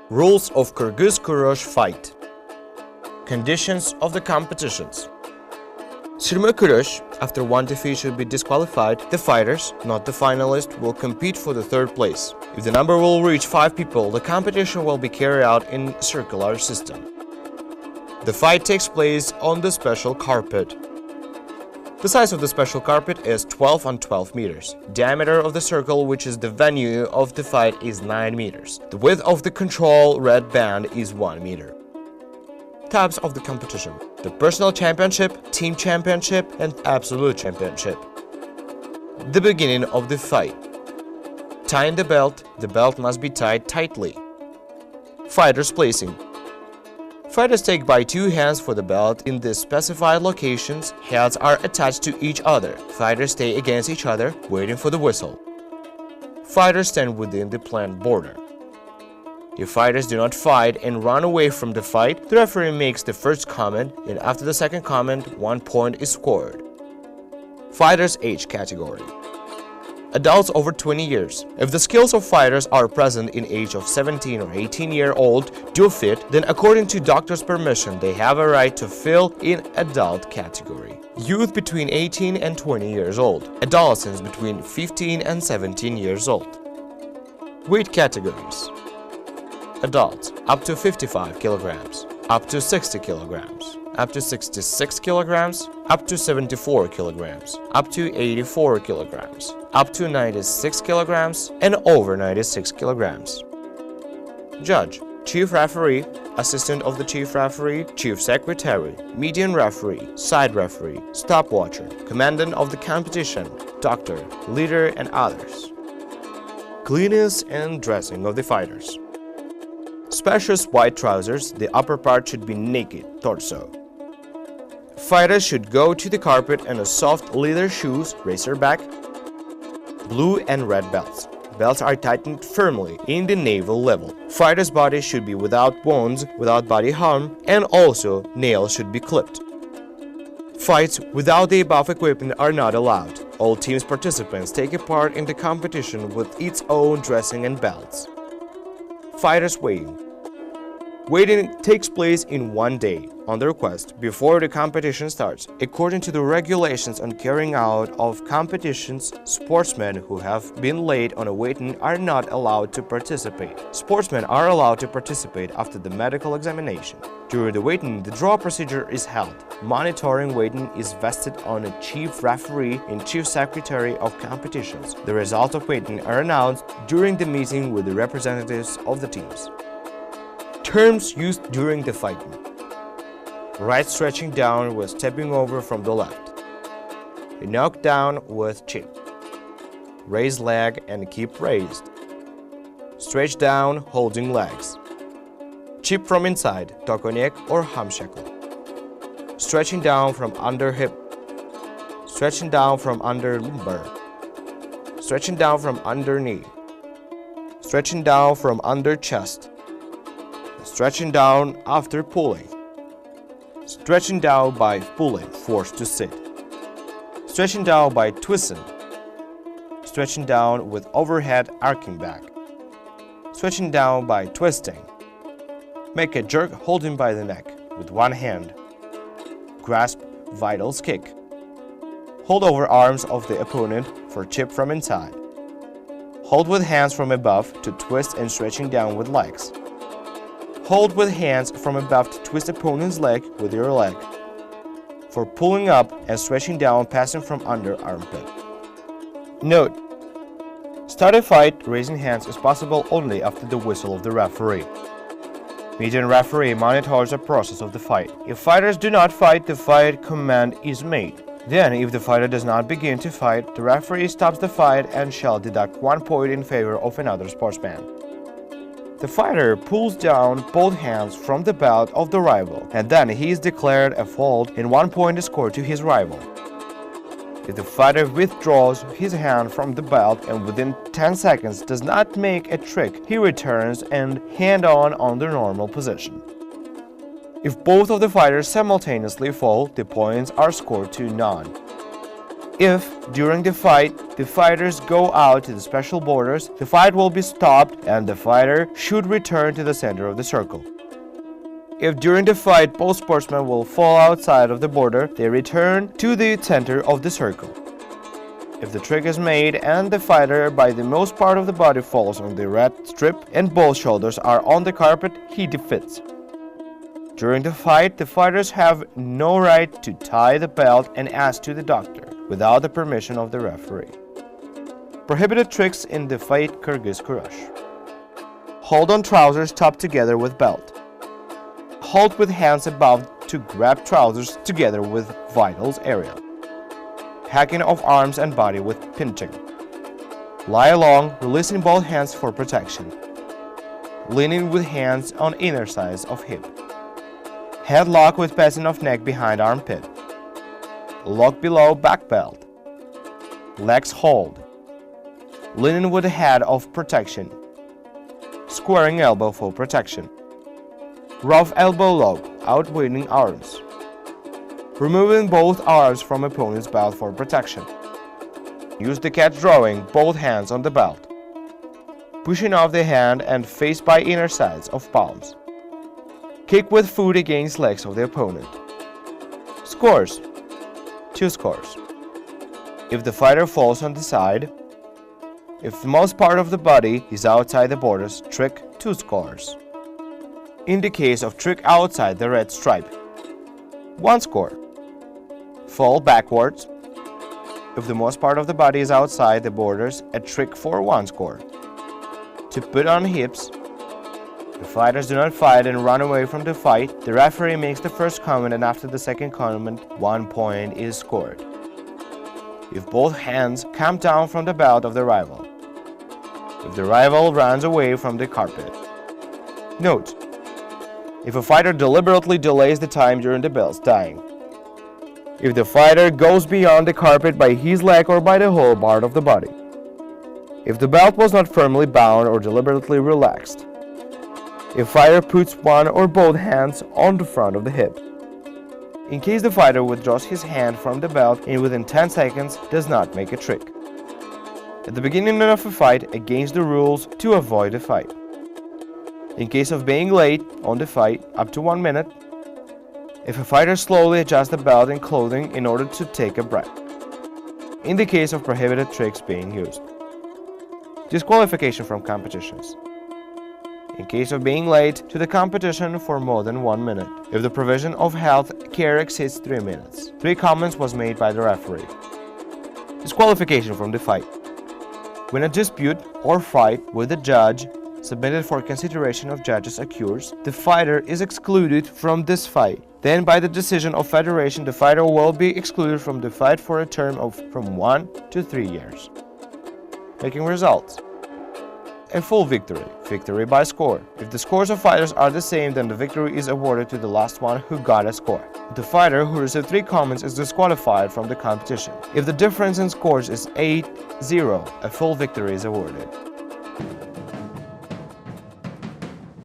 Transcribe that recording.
Rules of Kyrgyz kurosh fight. Conditions of the competitions. Sirma kurosh, after one defeat should be disqualified, the fighters, not the finalist, will compete for the third place. If the number will reach 5 people, the competition will be carried out in circular system. The fight takes place on the special carpet. The size of the special carpet is 12 on 12 meters. Diameter of the circle, which is the venue of the fight, is 9 meters. The width of the control red band is 1 meter. Types of the competition: the personal championship, team championship, and absolute championship. The beginning of the fight. Tying the belt must be tied tightly. Fighters placing. Fighters take by 2 hands for the belt in the specified locations. Hands are attached to each other. Fighters stay against each other, waiting for the whistle. Fighters stand within the planned border. If fighters do not fight and run away from the fight, the referee makes the first comment, and after the second comment, 1 point is scored. Fighters' age category. Adults over 20 years. If the skills of fighters are present in age of 17 or 18-year-old do fit, then according to doctor's permission, they have a right to fill in adult category. Youth between 18 and 20 years old. Adolescents between 15 and 17 years old. Weight categories. Adults up to 55 kilograms, up to 60 kilograms, up to 66 kilograms, up to 74 kilograms, up to 84 kilograms, up to 96 kilograms, and over 96 kilograms. Judge: Chief Referee, Assistant of the Chief Referee, Chief Secretary, Median Referee, Side Referee, Stopwatcher, Commandant of the competition, Doctor, Leader, and others. Cleanliness and dressing of the fighters. Spacious white trousers, the upper part should be naked, torso. Fighters should go to the carpet in a soft leather shoes, racerback, blue and red belts. Belts are tightened firmly in the navel level. Fighters' bodies should be without wounds, without body harm, and also nails should be clipped. Fights without the above equipment are not allowed. All teams participants take a part in the competition with its own dressing and belts. Fighters weighing. Weighting takes place in 1 day, on the request, before the competition starts. According to the regulations on carrying out of competitions, sportsmen who have been late on a weighing are not allowed to participate. Sportsmen are allowed to participate after the medical examination. During the weighing, the draw procedure is held. Monitoring weighing is vested on a chief referee and chief secretary of competitions. The results of weighing are announced during the meeting with the representatives of the teams. Terms used during the fighting: right stretching down with stepping over from the left, a knockdown with chip, raise leg and keep raised, stretch down holding legs, chip from inside, tokonek or hamshakl, stretching down from under hip, stretching down from under lumbar, stretching down from under knee, stretching down from under chest, stretching down after pulling, stretching down by pulling, forced to sit, stretching down by twisting, stretching down with overhead arcing back, stretching down by twisting, make a jerk holding by the neck with 1 hand, grasp vitals kick, hold over arms of the opponent for chip from inside, hold with hands from above to twist and stretching down with legs. Hold with hands from above to twist opponent's leg with your leg. For pulling up and stretching down, passing from under armpit. Note: start a fight raising hands is possible only after the whistle of the referee. Median referee monitors the process of the fight. If fighters do not fight, the fight command is made. Then, if the fighter does not begin to fight, the referee stops the fight and shall deduct 1 point in favor of another sportsman. The fighter pulls down both hands from the belt of the rival, and then he is declared a fault and 1 point is scored to his rival. If the fighter withdraws his hand from the belt and within 10 seconds does not make a trick, he returns and hand on the normal position. If both of the fighters simultaneously fall, the points are scored to none. If, during the fight, the fighters go out to the special borders, the fight will be stopped and the fighter should return to the center of the circle. If during the fight both sportsmen will fall outside of the border, they return to the center of the circle. If the trick is made and the fighter by the most part of the body falls on the red strip and both shoulders are on the carpet, he defeats. During the fight, the fighters have no right to tie the belt and ask to the doctor without the permission of the referee. Prohibited tricks in the fight Kyrgyz kurosh. Hold on trousers tucked together with belt. Hold with hands above to grab trousers together with vitals area. Hacking of arms and body with pinching. Lie along, releasing both hands for protection. Leaning with hands on inner sides of hip. Headlock with passing of neck behind armpit. Lock below back belt. Legs hold. Leaning with the head of protection. Squaring elbow for protection. Rough elbow lock, outweighing arms. Removing both arms from opponent's belt for protection. Use the catch drawing both hands on the belt. Pushing off the hand and face by inner sides of palms. Kick with foot against legs of the opponent. Scores. 2 scores. If the fighter falls on the side. If the most part of the body is outside the borders, trick 2 scores. In the case of trick outside the red stripe, 1 score. Fall backwards. If the most part of the body is outside the borders, a trick for 1 score. To put on hips. If fighters do not fight and run away from the fight, the referee makes the first comment and after the second comment, 1 point is scored. If both hands come down from the belt of the rival. If the rival runs away from the carpet. Note: if a fighter deliberately delays the time during the belt's dying. If the fighter goes beyond the carpet by his leg or by the whole part of the body. If the belt was not firmly bound or deliberately relaxed. If fighter puts one or both hands on the front of the hip. In case the fighter withdraws his hand from the belt and within 10 seconds does not make a trick. At the beginning of a fight, against the rules to avoid a fight. In case of being late on the fight, up to 1 minute. If a fighter slowly adjusts the belt and clothing in order to take a breath. In the case of prohibited tricks being used. Disqualification from competitions. In case of being late to the competition for more than 1 minute. If the provision of health care exceeds 3 minutes. 3 comments was made by the referee. Disqualification from the fight. When a dispute or fight with the judge submitted for consideration of judges occurs, the fighter is excluded from this fight. Then by the decision of federation, the fighter will be excluded from the fight for a term of from 1 to 3 years. Making results. A full victory. Victory by score. If the scores of fighters are the same, then the victory is awarded to the last one who got a score. The fighter who received 3 comments is disqualified from the competition. If the difference in scores is 8-0, a full victory is awarded.